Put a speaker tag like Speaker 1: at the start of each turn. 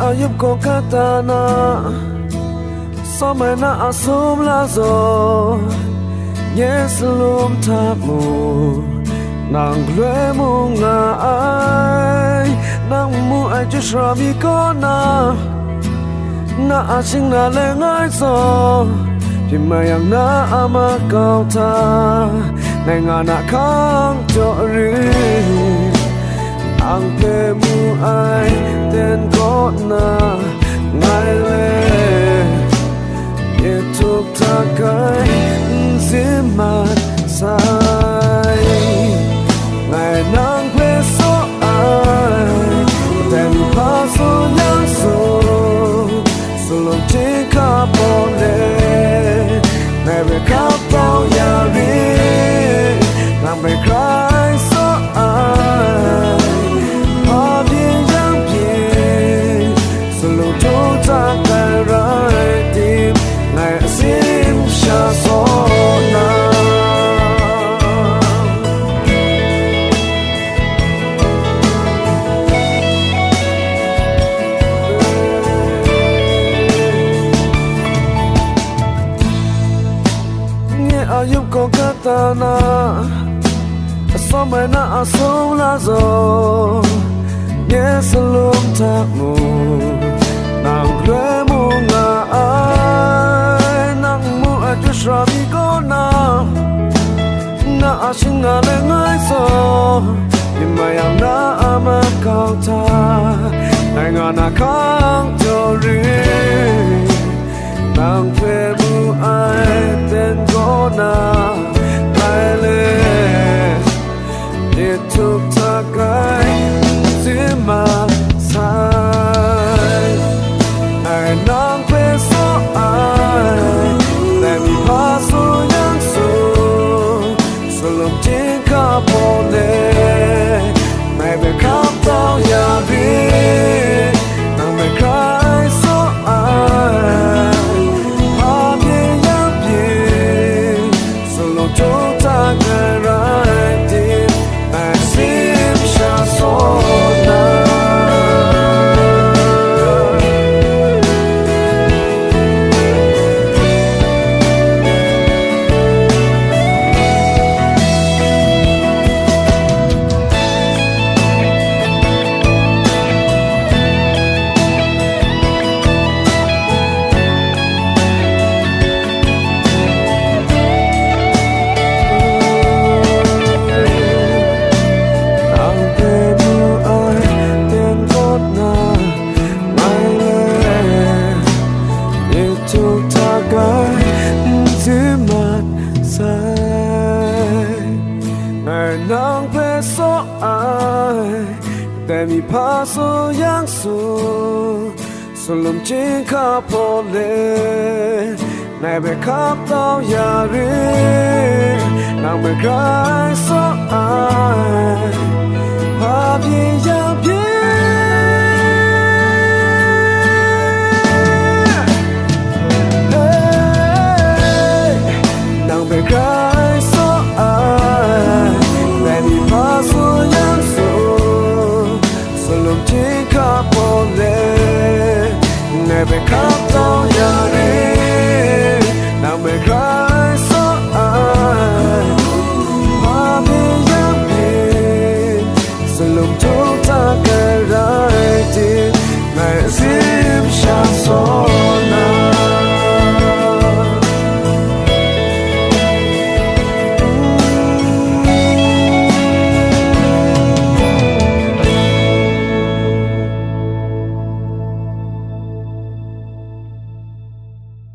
Speaker 1: ayub ko katana Samena asum lazo Yes lum tamu Nang lue mu nga ai Nang mu ai ju shrami ko na Na asing na le ngai so Pimayang na ama kau ta Nai nga na kang jo ri Ang pe mu ai ten ko na Ngai le Ye tuk ta kai Zimat sai Ngai nang pe so ai Ten pa so yang so Sulung tika po le Nai be ka po ya ri Nang be cry so ai Pa bien yang bien Sulung tu ta kai rai tim Ngai asim sha so na Ayub ko katana Asomay na asong lazo Yes alum tak mo Nang lue mo nga ay Nang mo at yushrami ko na Na asing nga le ngay so Imayang na ama kau ta Ay nga na kang tori Nang pe mu ai ten ko na Lai le Ye tuk ta kai Zima sai Ai nang pe so ai Let me pass so yang so So lum tin ka po le Mai be kam tao ya bi Nang me cry so ai Nang pe so ai Để mi pa so yang so So lum chin ka po le Nai be kap tao ya ri Nang be cry so ai Pa bien yang bien Nang be cry so ai So young so So lum tin ka po le Never come down ya